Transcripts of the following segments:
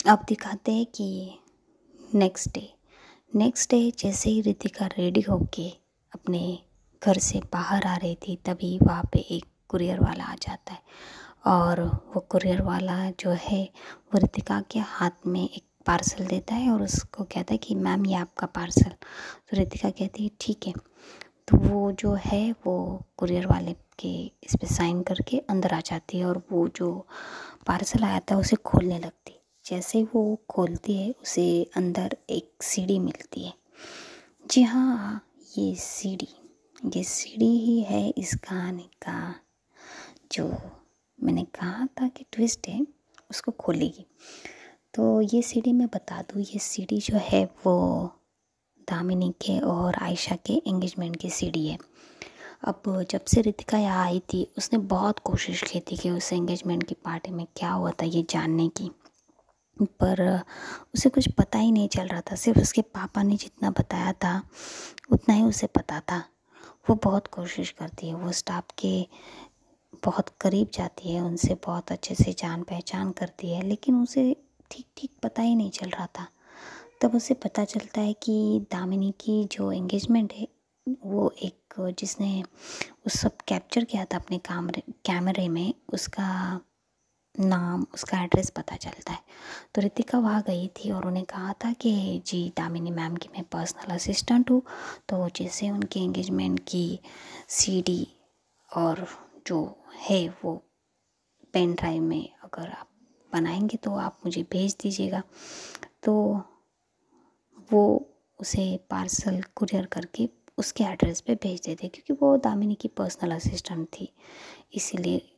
अब दिखाते हैं कि नेक्स्ट डे जैसे ही रितिका रेडी होके अपने घर से बाहर आ रही थी, तभी वहाँ पे एक कुरियर वाला आ जाता है। और वो कुरियर वाला जो है वो रितिका के हाथ में एक पार्सल देता है और उसको कहता है कि मैम ये आपका पार्सल। तो रितिका कहती है ठीक है। तो वो जो है वो कुरियर वाले के इस पे साइन करके अंदर आ जाती है और वो जो पार्सल आया था उसे खोलने लगती। जैसे वो खोलती है उसे अंदर एक सीडी मिलती है। जी हाँ, ये सीडी ही है इस कहानी का जो मैंने कहा था कि ट्विस्ट है, उसको खोलेगी। तो ये सीडी मैं बता दूँ, ये सीडी जो है वो दामिनी के और आयशा के एंगेजमेंट की सीडी है। अब जब से रितिका यहाँ आई थी उसने बहुत कोशिश की थी कि उस एंगेजमेंट की पार्टी में क्या हुआ था ये जानने की, पर उसे कुछ पता ही नहीं चल रहा था। सिर्फ उसके पापा ने जितना बताया था उतना ही उसे पता था। वो बहुत कोशिश करती है, वो स्टाफ के बहुत करीब जाती है, उनसे बहुत अच्छे से जान पहचान करती है, लेकिन उसे ठीक ठीक पता ही नहीं चल रहा था। तब उसे पता चलता है कि दामिनी की जो एंगेजमेंट है वो एक जिसने उस सब कैप्चर किया था अपने कैमरे में, उसका नाम, उसका एड्रेस पता चलता है। तो रितिका वहाँ गई थी और उन्हें कहा था कि जी दामिनी मैम की मैं पर्सनल असिस्टेंट हूँ, तो जैसे उनके एंगेजमेंट की सीडी और जो है वो पेन ड्राइव में अगर आप बनाएंगे तो आप मुझे भेज दीजिएगा। तो वो उसे पार्सल कुरियर करके उसके एड्रेस पे भेज देते, क्योंकि वो दामिनी की पर्सनल असिस्टेंट थी, इसीलिए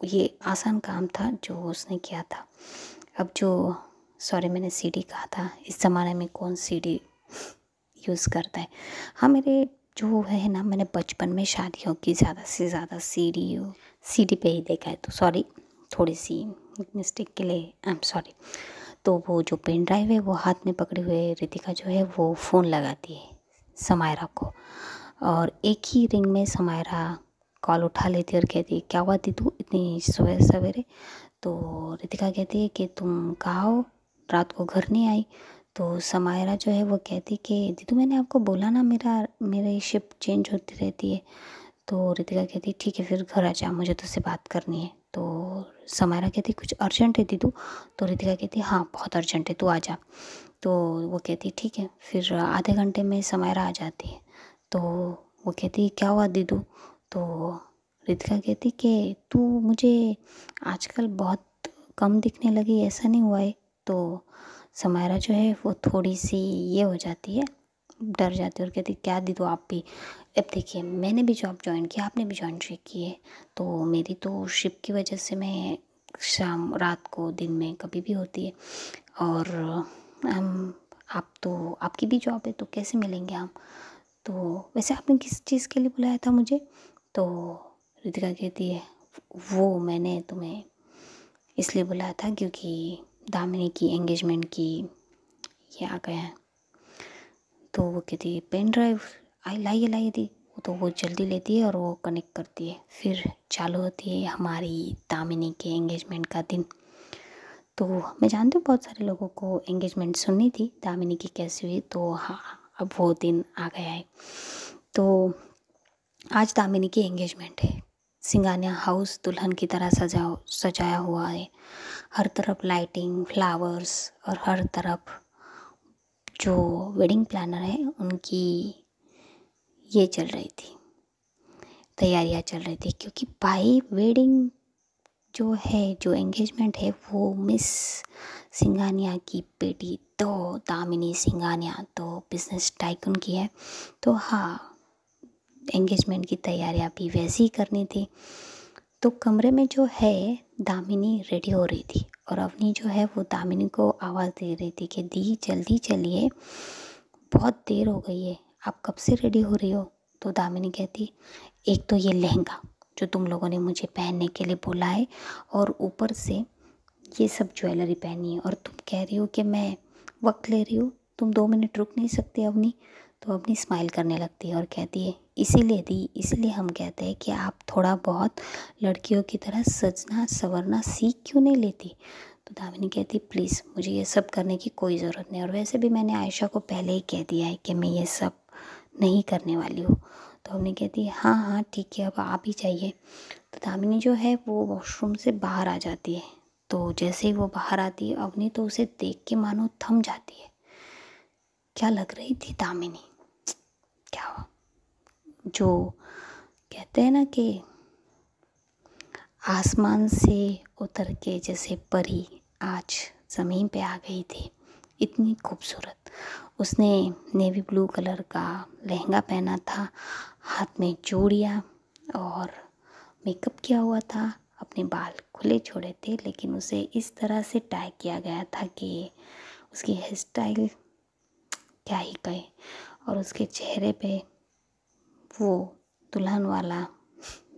ये आसान काम था जो उसने किया था। अब जो सॉरी मैंने सीडी कहा था, इस ज़माने में कौन सीडी यूज़ करता है। हाँ, मेरे जो है ना, मैंने बचपन में शादियों की ज़्यादा से ज़्यादा सीडी पे ही देखा है, तो सॉरी, थोड़ी सी मिस्टेक के लिए आई एम सॉरी। तो वो जो पेन ड्राइव है वो हाथ में पकड़े हुए रितिका जो है वो फ़ोन लगाती है समायरा को, और एक ही रिंग में समायरा कॉल उठा लेती है और कहती है क्या हुआ दीदू इतनी सवेरे सवेरे। तो रितिका कहती है कि तुम कहाँ हो, रात को घर नहीं आई। तो समायरा जो है वो कहती कि दीदू मैंने आपको बोला ना मेरी शिफ्ट चेंज होती रहती है। तो रितिका कहती ठीक है फिर घर आ जा, मुझे तुझसे बात करनी है। तो समायरा कहती कुछ अर्जेंट है दीदू। तो रितिका कहती हाँ बहुत अर्जेंट है, तू आ जा। तो वो कहती ठीक है। फिर आधे घंटे में समायरा आ जाती है। तो वो कहती क्या हुआ दीदू। तो रितिका कहती कि तू मुझे आजकल बहुत कम दिखने लगी, ऐसा नहीं हुआ है। तो समायरा जो है वो थोड़ी सी ये हो जाती है, डर जाती है और कहती क्या दीदू आप भी। अब देखिए मैंने भी जॉब ज्वाइन किया, आपने भी ज्वाइन की है, तो मेरी तो शिफ्ट की वजह से मैं शाम रात को दिन में कभी भी होती है, और हम आप तो आपकी भी जॉब है तो कैसे मिलेंगे हम। तो वैसे आपने किस चीज़ के लिए बुलाया था मुझे। तो रितिका कहती है वो मैंने तुम्हें इसलिए बुलाया था क्योंकि दामिनी की एंगेजमेंट की ये आ गया है। तो वो कहती है पेन ड्राइव लाइए दी। तो वो जल्दी लेती है और वो कनेक्ट करती है। फिर चालू होती है हमारी दामिनी के एंगेजमेंट का दिन। तो मैं जानती हूँ बहुत सारे लोगों को एंगेजमेंट सुननी थी दामिनी की कैसी हुई, तो हाँ अब वो दिन आ गया है। तो आज दामिनी की एंगेजमेंट है। सिंगानिया हाउस दुल्हन की तरह सजाया हुआ है, हर तरफ लाइटिंग, फ्लावर्स, और हर तरफ जो वेडिंग प्लानर है उनकी ये चल रही थी, तैयारियां चल रही थी, क्योंकि भाई वेडिंग जो है, जो एंगेजमेंट है वो मिस सिंगानिया की बेटी तो दामिनी सिंगानिया तो बिजनेस टाइकून की है। तो हाँ, एंगेजमेंट की तैयारियां भी वैसी ही करनी थी। तो कमरे में जो है दामिनी रेडी हो रही थी और अवनी जो है वो दामिनी को आवाज़ दे रही थी कि दी जल्दी चलिए, बहुत देर हो गई है, आप कब से रेडी हो रही हो। तो दामिनी कहती एक तो ये लहंगा जो तुम लोगों ने मुझे पहनने के लिए बोला है, और ऊपर से ये सब ज्वेलरी पहनी है, और तुम कह रही हो कि मैं वक्त ले रही हूँ, तुम 2 मिनट रुक नहीं सकती अवनी। तो अवनी स्माइल करने लगती है और कहती है इसीलिए दी, इसीलिए हम कहते हैं कि आप थोड़ा बहुत लड़कियों की तरह सजना संवरना सीख क्यों नहीं लेती। तो दामिनी कहती प्लीज़ मुझे ये सब करने की कोई ज़रूरत नहीं, और वैसे भी मैंने आयशा को पहले ही कह दिया है कि मैं ये सब नहीं करने वाली हूँ। तो अवनी कहती है हाँ हाँ ठीक है, अब आप ही जाइए। तो दामिनी जो है वो वॉशरूम से बाहर आ जाती है। तो जैसे ही वो बाहर आती है अवनी तो उसे देख के मानो थम जाती है। क्या लग रही थी दामिनी, क्या हुआ? जो कहते हैं ना कि आसमान से उतर के जैसे परी आज ज़मीन पे आ गई थी, इतनी खूबसूरत। उसने नेवी ब्लू कलर का लहंगा पहना था, हाथ में चूड़ियाँ और मेकअप किया हुआ था, अपने बाल खुले छोड़े थे, लेकिन उसे इस तरह से टाई किया गया था कि उसकी हेयर स्टाइल क्या ही कहे। और उसके चेहरे पे वो दुल्हन वाला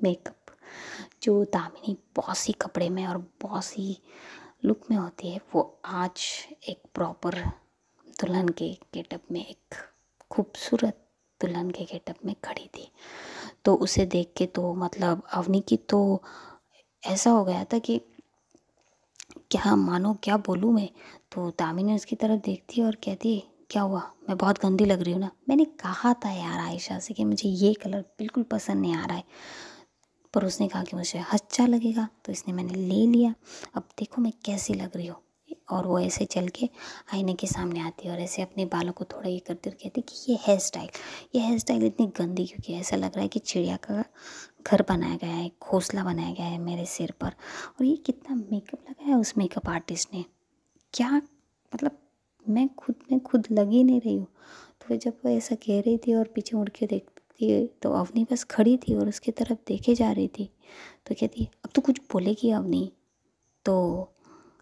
मेकअप जो दामिनी बॉसी कपड़े में और बॉसी लुक में होती है, वो आज एक प्रॉपर दुल्हन के गेटअप में, एक खूबसूरत दुल्हन के गेटअप में खड़ी थी। तो उसे देख के तो मतलब अवनी की तो ऐसा हो गया था कि क्या मानो क्या बोलूँ मैं। तो दामिनी उसकी तरफ देखती है और कहती है क्या हुआ, मैं बहुत गंदी लग रही हूँ ना? मैंने कहा था यार आयशा से कि मुझे ये कलर बिल्कुल पसंद नहीं आ रहा है, पर उसने कहा कि मुझे अच्छा लगेगा तो इसने मैंने ले लिया। अब देखो मैं कैसी लग रही हूँ। और वो ऐसे चल के आईने के सामने आती है और ऐसे अपने बालों को थोड़ा ये करते हुए कहती कि ये हेयर स्टाइल इतनी गंदी क्योंकि ऐसा लग रहा है कि चिड़िया का घर बनाया गया है, घोंसला बनाया गया है मेरे सिर पर। और ये कितना मेकअप लगाया उस मेकअप आर्टिस्ट ने, क्या मतलब मैं खुद लग ही नहीं रही हूँ। तो फिर जब वो ऐसा कह रही थी और पीछे मुड़ के देखती है तो अवनी बस खड़ी थी और उसकी तरफ देखे जा रही थी। तो कहती अब तो कुछ बोलेगी अवनी। तो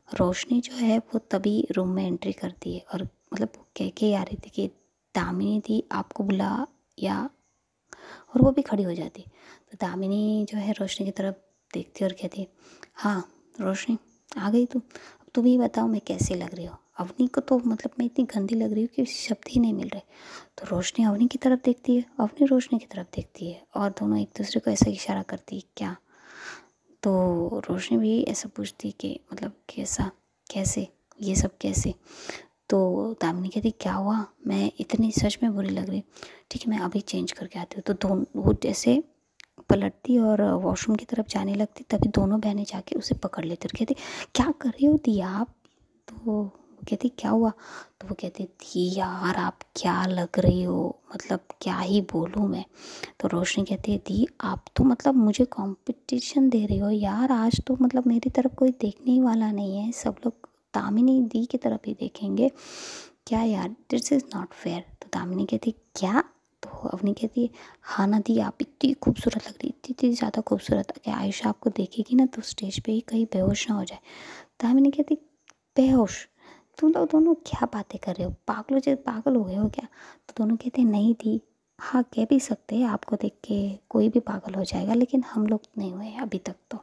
रोशनी जो है वो तभी रूम में एंट्री करती है और मतलब वो कह के आ रही थी कि दामिनी दी आपको बुला या, और वो भी खड़ी हो जाती। तो दामिनी जो है रोशनी की तरफ देखती और कहती हाँ रोशनी आ गई तू, अब तुम ही बताओ मैं कैसी लग रही हूँ। अवनी को तो मतलब मैं इतनी गंदी लग रही हूँ कि शब्द ही नहीं मिल रहे। तो रोशनी अवनी की तरफ देखती है, अवनी रोशनी की तरफ देखती है और दोनों एक दूसरे को ऐसा इशारा करती है क्या। तो रोशनी भी ऐसा पूछती कि मतलब कैसा, कैसे, ये सब कैसे। तो दामिनी कहती क्या हुआ, मैं इतनी सच में बुरी लग रही, ठीक है मैं अभी चेंज करके आती हूँ। तो दोनों वो जैसे पलटती और वॉशरूम की तरफ जाने लगती, तभी दोनों बहनें जाके उसे पकड़ लेती और कहती क्या कर रही हो दी आप। तो वो कहती क्या हुआ। तो वो कहती दी यार आप क्या लग रही हो, मतलब क्या ही बोलूँ मैं। तो रोशनी कहती है दी आप तो मतलब मुझे कंपटीशन दे रही हो यार, आज तो मतलब मेरी तरफ कोई देखने ही वाला नहीं है, सब लोग दामिनी दी की तरफ ही देखेंगे क्या यार, दिस इज़ नॉट फेयर। तो दामिनी कहती क्या। तो अवनी कहती है हाँ ना दी आप इतनी खूबसूरत लग रही, इतनी ज़्यादा खूबसूरत कि आयशा आपको देखेगी ना तो स्टेज पे ही कहीं बेहोश ना हो जाए। दामिनी कहती बेहोश, तुम लोग दोनों क्या बातें कर रहे हो, पागलों जैसे पागल हो गए हो क्या। तो दोनों कहते नहीं दी हाँ कह भी सकते हैं, आपको देख के कोई भी पागल हो जाएगा लेकिन हम लोग नहीं हुए अभी तक। तो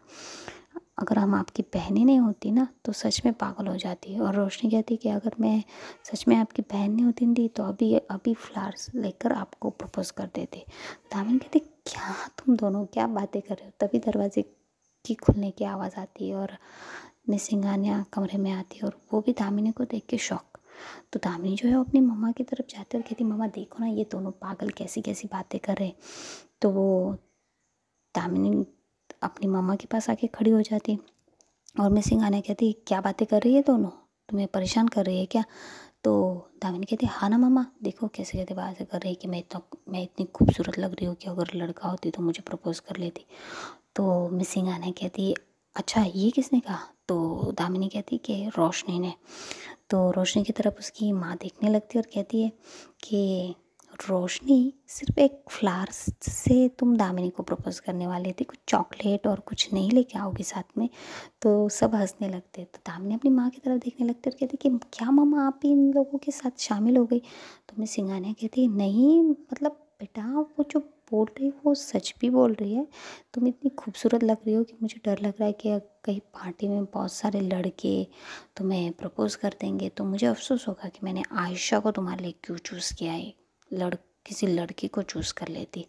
अगर हम आपकी बहनें नहीं होती ना तो सच में पागल हो जाती है। और रोशनी कहती कि अगर मैं सच में आपकी बहन नहीं होती थी तो अभी अभी फ्लावर्स लेकर आपको प्रपोज कर देते। दामिनी कहती क्या तुम दोनों क्या बातें कर रहे हो। तभी दरवाजे की खुलने की आवाज़ आती है और निसिंगानिया कमरे में आती है और वो भी दामिनी को देख के शौक। तो दामिनी जो है वो अपनी मम्मा की तरफ जाती है और कहती मम्मा देखो ना ये दोनों पागल कैसी कैसी बातें कर रहे। तो वो दामिनी अपनी मम्मा के पास आके खड़ी हो जाती और मिसिंगानिया कहती क्या बातें कर रही है दोनों, तुम्हें परेशान कर रही है क्या। तो दामिनी कहती हाँ ना मम्मा देखो कैसे कैसे बातें कर रही है कि मैं इतनी खूबसूरत लग रही हूँ कि अगर लड़का होती तो मुझे प्रपोज कर लेती। तो मिसिंगानिया कहती अच्छा ये किसने कहा। तो दामिनी कहती कि रोशनी ने। तो रोशनी की तरफ उसकी माँ देखने लगती है और कहती है कि रोशनी सिर्फ एक फ्लावर्स से तुम दामिनी को प्रपोज करने वाली थी, कुछ चॉकलेट और कुछ नहीं लेके आओगी साथ में। तो सब हंसने लगते। तो दामिनी अपनी माँ की तरफ देखने लगती और कहती कि क्या मम्मा आप भी इन लोगों के साथ शामिल हो गई। तो मैं सिंगानिया कहती नहीं मतलब बेटा वो जो बोल रही है वो सच भी बोल रही है, तुम इतनी खूबसूरत लग रही हो कि मुझे डर लग रहा है कि कहीं पार्टी में बहुत सारे लड़के तुम्हें प्रपोज कर देंगे तो मुझे अफसोस होगा कि मैंने आयशा को तुम्हारे लिए क्यों चूज़ किया है किसी लड़के को चूज़ कर लेती।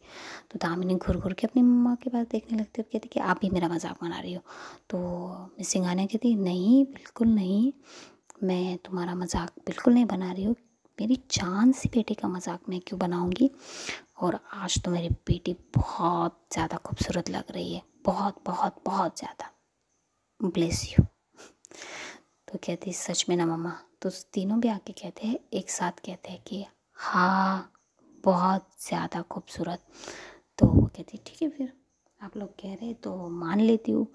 तो दामिनी घूर घूर के अपनी मम्मा के पास देखने लगती और कहती कि आप ही मेरा मजाक बना रही हो। तो सिंघानिया कहती नहीं, बिल्कुल नहीं, मैं तुम्हारा मजाक बिल्कुल नहीं बना रही हूँ। मेरी जान सी बेटी का मजाक मैं क्यों बनाऊँगी। और आज तो मेरी बेटी बहुत ज़्यादा खूबसूरत लग रही है, बहुत बहुत बहुत ज़्यादा, ब्लेस यू। तो कहती सच में ना मम्मा। तो तीनों भी आके कहते हैं, एक साथ कहते हैं कि हाँ बहुत ज़्यादा खूबसूरत। तो वो कहती ठीक है, फिर आप लोग कह रहे तो मान लेती हूँ।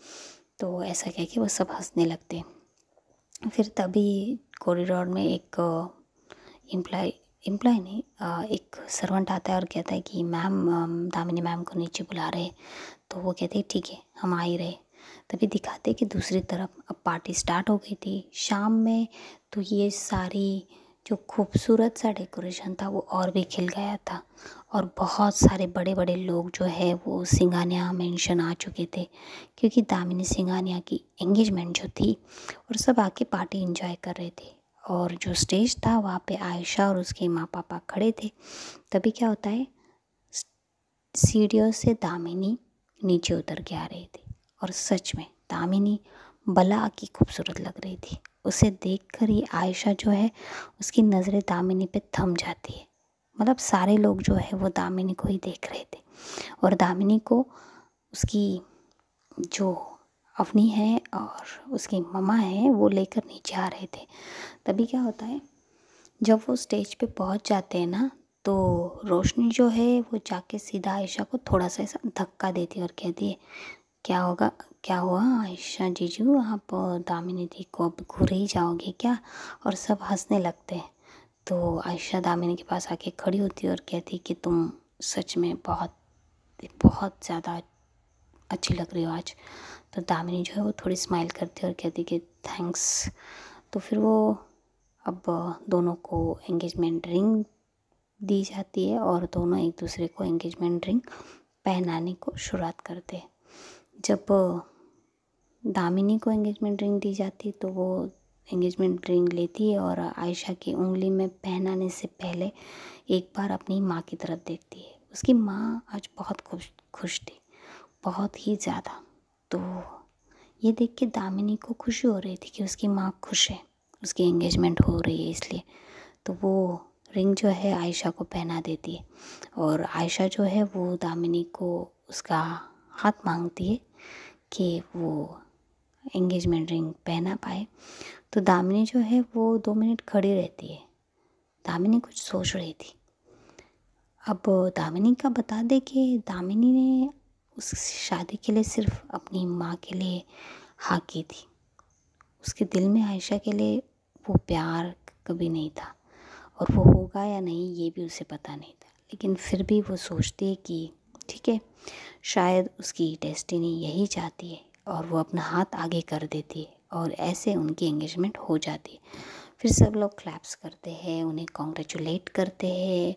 तो ऐसा कह के वो सब हंसने लगते। फिर तभी कॉरिडोर में एक एम्प्लॉय एम्प्लॉय नहीं एक सर्वेंट आता है और कहता है कि मैम दामिनी मैम को नीचे बुला रहे। तो वो कहते हैं ठीक है, हम आ ही रहे। तभी दिखाते कि दूसरी तरफ अब पार्टी स्टार्ट हो गई थी शाम में। तो ये सारी जो खूबसूरत सा डेकोरेशन था वो और भी खिल गया था, और बहुत सारे बड़े बड़े लोग जो है वो सिंघानिया मेंशन आ चुके थे, क्योंकि दामिनी सिंघानिया की एंगेजमेंट जो थी, और सब आके पार्टी एंजॉय कर रहे थे। और जो स्टेज था वहाँ पे आयशा और उसके माँ पापा खड़े थे। तभी क्या होता है, सीढ़ियों से दामिनी नीचे उतर के आ रही थी, और सच में दामिनी बला की खूबसूरत लग रही थी। उसे देखकर ही आयशा जो है उसकी नज़रें दामिनी पे थम जाती है। मतलब सारे लोग जो है वो दामिनी को ही देख रहे थे, और दामिनी को उसकी जो अवनी है और उसकी मम्मा है वो लेकर नीचे आ रहे थे। तभी क्या होता है, जब वो स्टेज पे पहुंच जाते हैं ना, तो रोशनी जो है वो जाके सीधा आयशा को थोड़ा सा ऐसा धक्का देती है और कहती है क्या होगा, क्या हुआ आयशा जीजू, आप दामिनी दी को अब घूरे ही जाओगे क्या। और सब हंसने लगते हैं। तो आयशा दामिनी के पास आके खड़ी होती है और कहती कि तुम सच में बहुत बहुत ज़्यादा अच्छी लग रही हो आज। तो दामिनी जो है वो थोड़ी स्माइल करती है और कहती कि थैंक्स। तो फिर वो अब दोनों को एंगेजमेंट रिंग दी जाती है, और दोनों एक दूसरे को एंगेजमेंट रिंग पहनाने को शुरुआत करते हैं। जब दामिनी को एंगेजमेंट रिंग दी जाती तो वो एंगेजमेंट रिंग लेती है और आयशा की उंगली में पहनाने से पहले एक बार अपनी माँ की तरफ देखती है। उसकी माँ आज बहुत खुश थी, बहुत ही ज़्यादा। तो ये देख के दामिनी को खुशी हो रही थी कि उसकी माँ खुश है, उसकी एंगेजमेंट हो रही है इसलिए। तो वो रिंग जो है आयशा को पहना देती है, और आयशा जो है वो दामिनी को उसका हाथ मांगती है कि वो एंगेजमेंट रिंग पहना पाए। तो दामिनी जो है वो 2 मिनट खड़ी रहती है। दामिनी कुछ सोच रही थी। अब दामिनी का बता दे कि दामिनी ने उस शादी के लिए सिर्फ अपनी माँ के लिए हाँ की थी। उसके दिल में आयशा के लिए वो प्यार कभी नहीं था, और वो होगा या नहीं ये भी उसे पता नहीं था। लेकिन फिर भी वो सोचती है कि ठीक है, शायद उसकी डेस्टिनी यही चाहती है, और वो अपना हाथ आगे कर देती है, और ऐसे उनकी एंगेजमेंट हो जाती है। फिर सब लोग क्लैप्स करते हैं, उन्हें कॉन्ग्रेचुलेट करते हैं,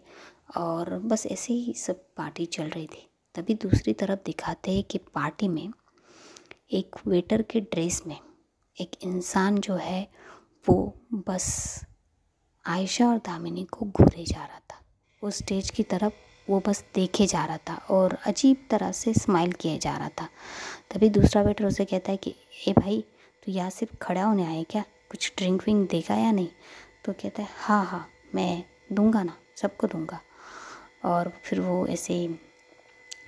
और बस ऐसे ही सब पार्टी चल रही थी। तभी दूसरी तरफ दिखाते हैं कि पार्टी में एक वेटर के ड्रेस में एक इंसान जो है वो बस आयशा और दामिनी को घूरे जा रहा था। वो स्टेज की तरफ वो बस देखे जा रहा था और अजीब तरह से स्माइल किए जा रहा था। तभी दूसरा वेटर उसे कहता है कि ए भाई, तू यहाँ सिर्फ खड़ा होने आए क्या, कुछ ड्रिंक विंक देगा या नहीं। तो कहता है हाँ हाँ मैं दूंगा ना, सबको दूंगा। और फिर वो ऐसे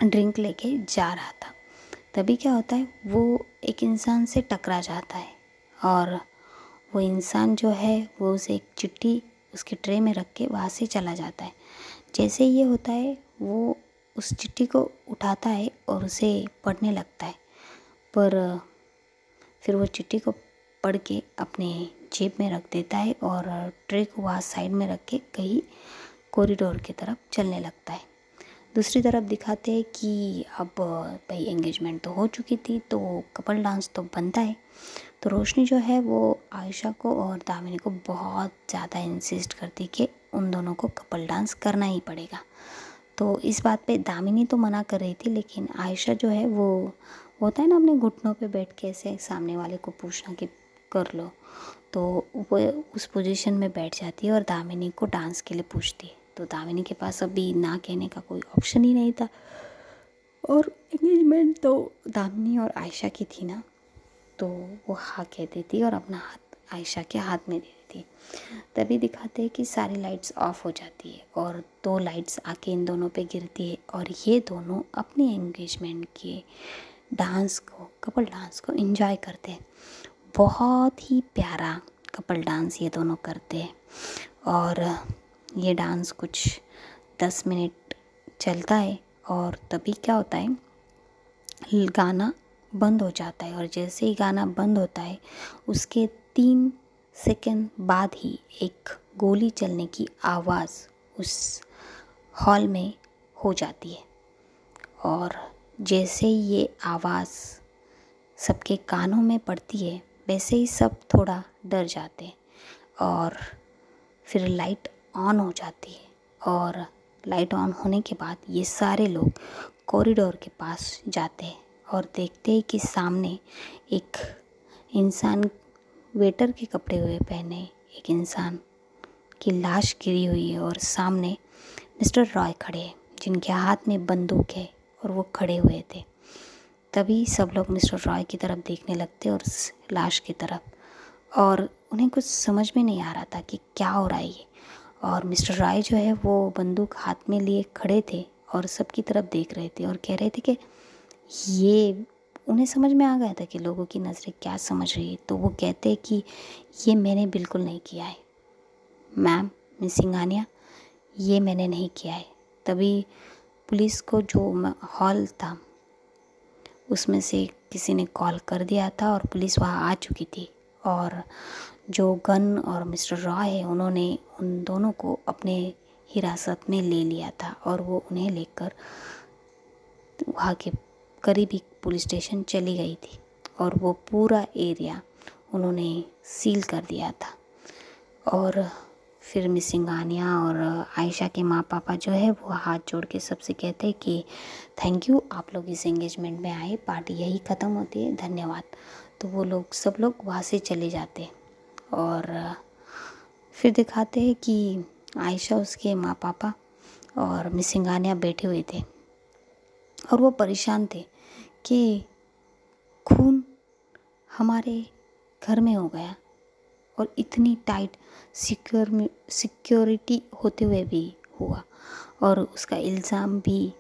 ड्रिंक लेके जा रहा था। तभी क्या होता है, वो एक इंसान से टकरा जाता है, और वो इंसान जो है वो उसे एक चिट्ठी उसके ट्रे में रख के वहाँ से चला जाता है। जैसे ये होता है वो उस चिट्ठी को उठाता है और उसे पढ़ने लगता है, पर फिर वो चिट्ठी को पढ़ के अपने जेब में रख देता है और ट्रे को वहाँ साइड में रख के कहीं कॉरिडोर की तरफ चलने लगता है। दूसरी तरफ दिखाते हैं कि अब भाई एंगेजमेंट तो हो चुकी थी, तो कपल डांस तो बनता है। तो रोशनी जो है वो आयशा को और दामिनी को बहुत ज़्यादा इंसिस्ट करती कि उन दोनों को कपल डांस करना ही पड़ेगा। तो इस बात पे दामिनी तो मना कर रही थी, लेकिन आयशा जो है वो होता है ना अपने घुटनों पे बैठ के ऐसे सामने वाले को पूछना कि कर लो, तो वो उस पोजीशन में बैठ जाती है और दामिनी को डांस के लिए पूछती है। तो दामिनी के पास अभी ना कहने का कोई ऑप्शन ही नहीं था। और एंगेजमेंट तो दामिनी और आयशा की थी ना, तो वो हाँ कह देती और अपना हाथ आयशा के हाथ में दे देती। तभी दिखाते हैं कि सारी लाइट्स ऑफ हो जाती है और 2 लाइट्स आके इन दोनों पे गिरती है और ये दोनों अपनी एंगेजमेंट के डांस को, कपल डांस को एंजॉय करते हैं। बहुत ही प्यारा कपल डांस ये दोनों करते हैं और ये डांस कुछ 10 मिनट चलता है और तभी क्या होता है, गाना बंद हो जाता है और जैसे ही गाना बंद होता है उसके 3 सेकंड बाद ही एक गोली चलने की आवाज़ उस हॉल में हो जाती है। और जैसे ही ये आवाज़ सबके कानों में पड़ती है वैसे ही सब थोड़ा डर जाते हैं और फिर लाइट ऑन हो जाती है और लाइट ऑन होने के बाद ये सारे लोग कॉरिडोर के पास जाते हैं और देखते हैं कि सामने एक इंसान, वेटर के कपड़े हुए पहने एक इंसान की लाश गिरी हुई है और सामने मिस्टर रॉय खड़े हैं जिनके हाथ में बंदूक है और वो खड़े हुए थे। तभी सब लोग मिस्टर रॉय की तरफ देखने लगते और उस लाश की तरफ, और उन्हें कुछ समझ में नहीं आ रहा था कि क्या हो रहा है ये। और मिस्टर रॉय जो है वो बंदूक हाथ में लिए खड़े थे और सबकी तरफ देख रहे थे और कह रहे थे कि ये, उन्हें समझ में आ गया था कि लोगों की नज़रें क्या समझ रही है। तो वो कहते कि ये मैंने बिल्कुल नहीं किया है मैम, मिस सिंघानिया, ये मैंने नहीं किया है। तभी पुलिस को जो हॉल था उसमें से किसी ने कॉल कर दिया था और पुलिस वहाँ आ चुकी थी और जो गन और मिस्टर रॉय है उन्होंने उन दोनों को अपने हिरासत में ले लिया था और वो उन्हें लेकर वहाँ के करीबी पुलिस स्टेशन चली गई थी और वो पूरा एरिया उन्होंने सील कर दिया था। और फिर मिस सिंघानिया और आयशा के माँ पापा जो है वो हाथ जोड़ के सबसे कहते हैं कि थैंक यू, आप लोग इस एंगेजमेंट में आए, पार्टी यही ख़त्म होती है, धन्यवाद। तो वो लोग सब लोग वहाँ से चले जाते और फिर दिखाते हैं कि आयशा, उसके माँ पापा और मिस सिंघानिया बैठे हुए थे और वो परेशान थे कि खून हमारे घर में हो गया और इतनी टाइट सिक्योरिटी होते हुए भी हुआ और उसका इल्ज़ाम भी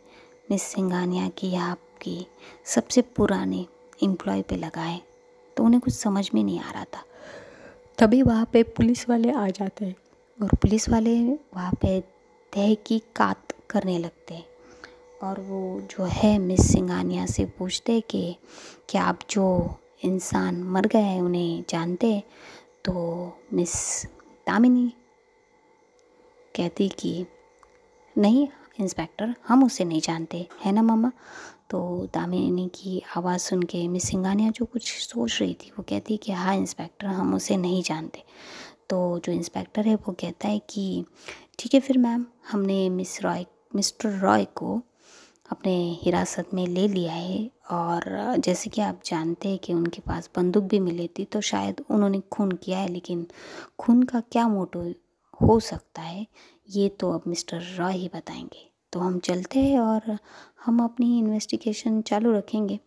मिस सिंघानिया की आपकी सबसे पुराने एम्प्लॉय पे लगाए। तो उन्हें कुछ समझ में नहीं आ रहा था। तभी वहाँ पे पुलिस वाले आ जाते हैं और पुलिस वाले वहाँ पे तहकीकात करने लगते हैं और वो जो है मिस सिंघानिया से पूछते हैं कि क्या आप जो इंसान मर गए हैं उन्हें जानते हैं। तो मिस दामिनी कहती कि नहीं इंस्पेक्टर, हम उसे नहीं जानते, है ना मम्मा। तो दामिनी की आवाज़ सुन के मिस सिंघानिया जो कुछ सोच रही थी वो कहती कि हाँ इंस्पेक्टर, हम उसे नहीं जानते। तो जो इंस्पेक्टर है वो कहता है कि ठीक है फिर मैम, हमने मिस्टर रॉय को अपने हिरासत में ले लिया है और जैसे कि आप जानते हैं कि उनके पास बंदूक भी मिली थी, तो शायद उन्होंने खून किया है, लेकिन खून का क्या मोटिव हो सकता है ये तो अब मिस्टर रॉय ही बताएंगे। तो हम चलते हैं और हम अपनी इन्वेस्टिगेशन चालू रखेंगे।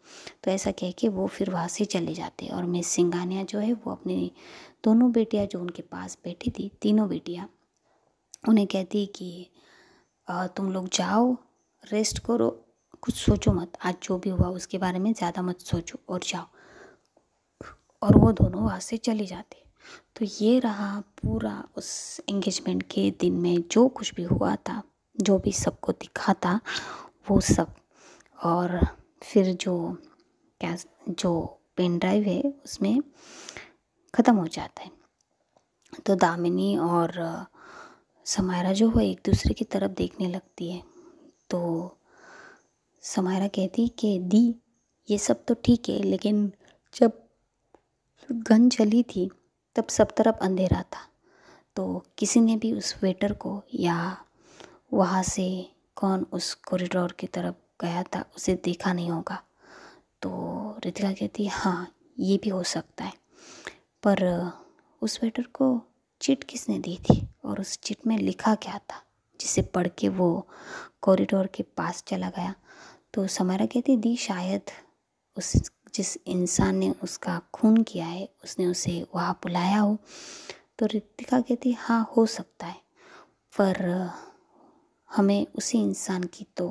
तो ऐसा कह के वो फिर वहाँ से चले जाते हैं और मिस सिंघानिया जो है वो अपनी दोनों बेटियाँ जो उनके पास बैठी थी, तीनों बेटियाँ, उन्हें कहती कि तुम लोग जाओ, रेस्ट करो, कुछ सोचो मत, आज जो भी हुआ उसके बारे में ज़्यादा मत सोचो और जाओ। और वो दोनों वहाँ से चले जाते। तो ये रहा पूरा उस एंगेजमेंट के दिन में जो कुछ भी हुआ था, जो भी सबको दिखा था वो सब। और फिर जो पेन ड्राइव है उसमें ख़त्म हो जाता है। तो दामिनी और समायरा जो है एक दूसरे की तरफ देखने लगती है। तो समायरा कहती कि दी, ये सब तो ठीक है, लेकिन जब गन चली थी तब सब तरफ अंधेरा था, तो किसी ने भी उस वेटर को या वहाँ से कौन उस कॉरिडोर की तरफ गया था उसे देखा नहीं होगा। तो रितिका कहती हाँ ये भी हो सकता है, पर उस वेटर को चिट किसने दी थी और उस चिट में लिखा क्या था जिसे पढ़ के वो कॉरिडोर के पास चला गया। तो समायरा कहती दी शायद उस जिस इंसान ने उसका खून किया है उसने उसे वहाँ बुलाया हो। तो रितिका कहती हाँ हो सकता है, पर हमें उसी इंसान की तो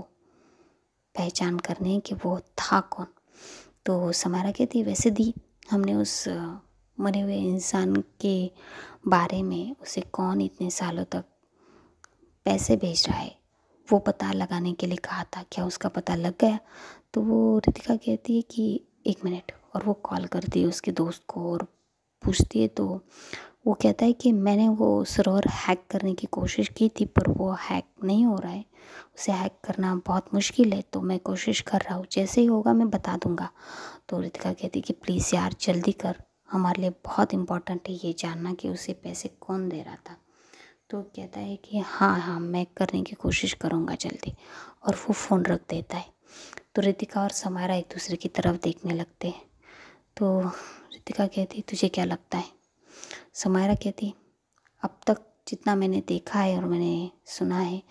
पहचान करनी है कि वो था कौन। तो समायरा कहती वैसे दी हमने उस मरे हुए इंसान के बारे में उसे कौन इतने सालों तक पैसे भेज रहा है वो पता लगाने के लिए कहा था, क्या उसका पता लग गया? तो वो रितिका कहती है कि 1 मिनट, और वो कॉल करती है उसके दोस्त को और पूछती है। तो वो कहता है कि मैंने वो सर्वर हैक करने की कोशिश की थी पर वो हैक नहीं हो रहा है, उसे हैक करना बहुत मुश्किल है, तो मैं कोशिश कर रहा हूँ, जैसे ही होगा मैं बता दूँगा। तो रितिका कहती कि प्लीज़ यार जल्दी कर, हमारे लिए बहुत इम्पोर्टेंट है ये जानना कि उसे पैसे कौन दे रहा था। तो कहता है कि हाँ हाँ मैं करने की कोशिश करूँगा जल्दी, और वो फ़ोन रख देता है। तो रितिका और समायरा एक दूसरे की तरफ देखने लगते हैं। तो रितिका कहती तुझे क्या लगता है? समायरा कहती अब तक जितना मैंने देखा है और मैंने सुना है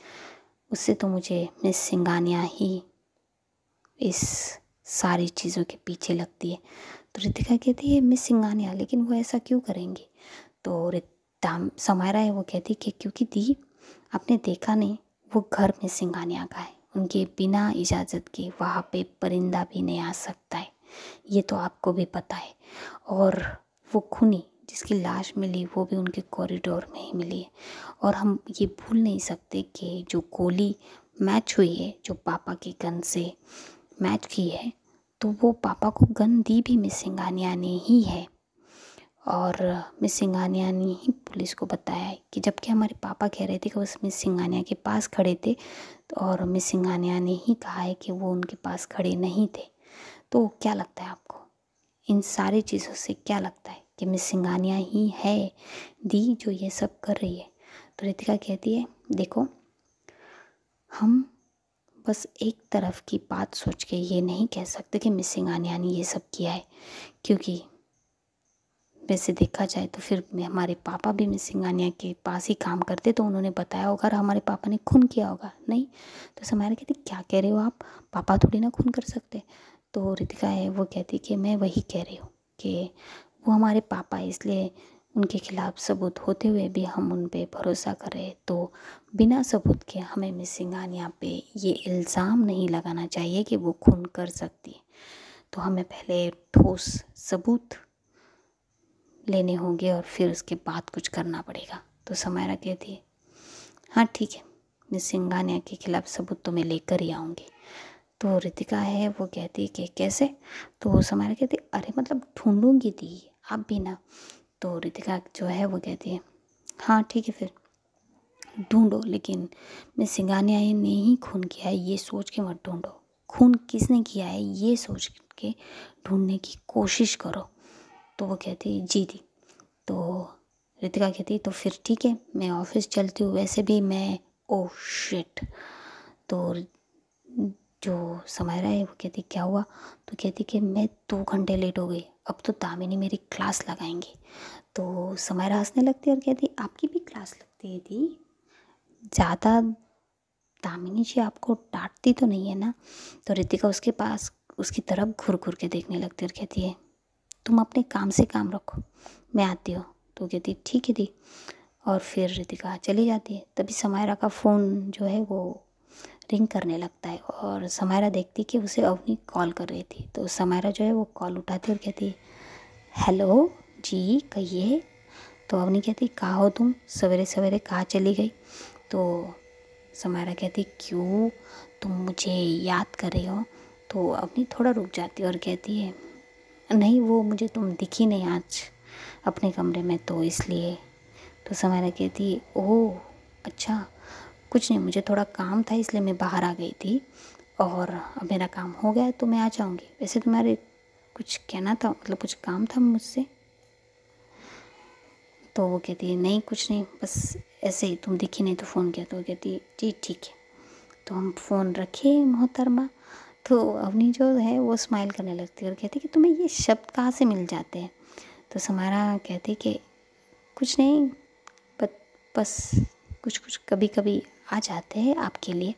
उससे तो मुझे मिस सिंघानिया ही इस सारी चीज़ों के पीछे लगती है। तो रितिका कहती है मिस सिंघानिया, लेकिन वो ऐसा क्यों करेंगी? तो समायरा है वो कहती कि क्योंकि दी आपने देखा नहीं, वो घर में सिंघानिया का है, उनके बिना इजाज़त के वहाँ पे परिंदा भी नहीं आ सकता है, ये तो आपको भी पता है। और वो खूनी जिसकी लाश मिली वो भी उनके कॉरिडोर में ही मिली है। और हम ये भूल नहीं सकते कि जो गोली मैच हुई है, जो पापा के गन से मैच की है, तो वो पापा को गन दी भी मिस सिंघानिया ने ही है। और मिस सिंघानिया ने ही पुलिस को बताया है कि जबकि हमारे पापा कह रहे थे कि वो मिस सिंघानिया के पास खड़े थे, और मिस सिंघानिया ने ही कहा है कि वो उनके पास खड़े नहीं थे। तो क्या लगता है आपको, इन सारी चीज़ों से क्या लगता है कि मिस सिंघानिया ही है दी जो ये सब कर रही है? तो रितिका कहती है देखो, हम बस एक तरफ की बात सोच के ये नहीं कह सकते कि मिस सिंघानिया ने ये सब किया है, क्योंकि वैसे देखा जाए तो फिर हमारे पापा भी मिस सिंघानिया के पास ही काम करते, तो उन्होंने बताया होगा और हमारे पापा ने खून किया होगा नहीं। तो समायरा कहती क्या कह रहे हो आप, पापा थोड़ी ना खून कर सकते। तो रितिका है वो कहती कि मैं वही कह रही हूँ कि वो हमारे पापा, इसलिए उनके खिलाफ सबूत होते हुए भी हम उन पे भरोसा कर रहे। तो बिना सबूत के हमें मिस सिंघानिया पे ये इल्ज़ाम नहीं लगाना चाहिए कि वो खून कर सकती है, तो हमें पहले ठोस सबूत लेने होंगे और फिर उसके बाद कुछ करना पड़ेगा। तो समायरा कहती है हाँ ठीक है, मिस सिंघानिया के खिलाफ सबूत तो मैं लेकर ही आऊँगी। तो रितिका है वो कहती है कि कैसे? तो समायरा कहती अरे मतलब ढूंढूंगी दी, आप भी ना। तो रितिका जो है वो कहती है हाँ ठीक है फिर ढूंढो, लेकिन मिस सिंघानिया ने ही खून किया है ये सोच के मत ढूंढो, खून किसने किया है ये सोच के ढूंढने की कोशिश करो। तो वो कहती है जी दी। तो रितिका कहती तो फिर ठीक है मैं ऑफिस चलती हूँ, वैसे भी मैं ओह शिट। तो जो समायरा है वो कहती क्या हुआ? तो कहती कि मैं 2 घंटे लेट हो गई, अब तो दामिनी मेरी क्लास लगाएंगी। तो समायरा हंसने लगती है और कहती आपकी भी क्लास लगती है दी, ज़्यादा दामिनी जी आपको डांटती तो नहीं है ना? तो रितिका उसके पास उसकी तरफ घूर घूर के देखने लगती है और कहती है तुम अपने काम से काम रखो, मैं आती हूँ। तो कहती ठीक है दी, और फिर रितिका चली जाती है। तभी समायरा का फ़ोन जो है वो रिंग करने लगता है और समायरा देखती कि उसे अवनी कॉल कर रही थी। तो समायरा जो है वो कॉल उठाती और कहती हेलो जी कहिए। तो अवनी कहती कहाँ हो तुम, सवेरे सवेरे कहाँ चली गई? तो समायरा कहती क्यों, तुम मुझे याद कर रही हो? तो अवनी थोड़ा रुक जाती है और कहती है नहीं वो मुझे तुम दिखी नहीं आज अपने कमरे में, तो इसलिए। तो समायरा कहती ओह अच्छा, कुछ नहीं मुझे थोड़ा काम था इसलिए मैं बाहर आ गई थी, और अब मेरा काम हो गया तो मैं आ जाऊँगी। वैसे तुम्हारे कुछ कहना था, मतलब कुछ काम था मुझसे? तो वो कहती है नहीं कुछ नहीं, बस ऐसे ही तुम दिखी नहीं तो फ़ोन किया। तो वो कहती है जी ठीक है। तो हम फ़ोन रखे मोहतरमा। तो अवनी जो है वो स्माइल करने लगती है और कहती है कि तुम्हें ये शब्द कहाँ से मिल जाते हैं? तो समायरा कहती कि कुछ नहीं, बस कुछ कुछ कभी कभी आ जाते हैं आपके लिए।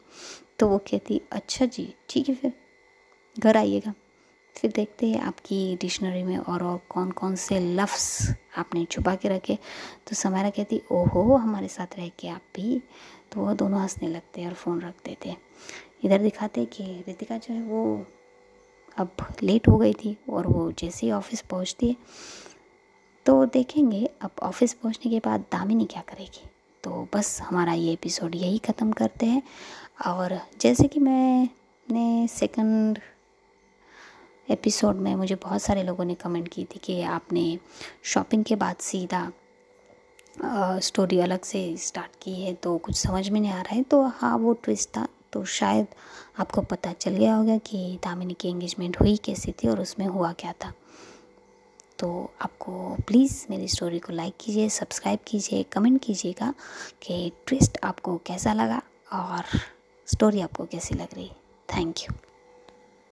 तो वो कहती अच्छा जी ठीक है, फिर घर आइएगा, फिर देखते हैं आपकी डिक्शनरी में और कौन कौन से लफ्ज़ आपने छुपा के रखे। तो समायरा कहती ओहो हमारे साथ रह के आप भी। तो वो दोनों हंसने लगते हैं और फ़ोन रख देते हैं। इधर दिखाते कि रितिका जो है वो अब लेट हो गई थी और वो जैसे ही ऑफिस पहुंचती है तो देखेंगे अब ऑफिस पहुंचने के बाद दामिनी क्या करेगी। तो बस हमारा ये एपिसोड यही ख़त्म करते हैं। और जैसे कि मैंने सेकंड एपिसोड में मुझे बहुत सारे लोगों ने कमेंट की थी कि आपने शॉपिंग के बाद सीधा स्टोरी अलग से स्टार्ट की है तो कुछ समझ में नहीं आ रहा है। तो हाँ वो ट्विस्ट था, तो शायद आपको पता चल गया होगा कि दामिनी की एंगेजमेंट हुई कैसी थी और उसमें हुआ क्या था। तो आपको प्लीज़ मेरी स्टोरी को लाइक कीजिए, सब्सक्राइब कीजिए, कमेंट कीजिएगा कि ट्विस्ट आपको कैसा लगा और स्टोरी आपको कैसी लग रही। Thank you.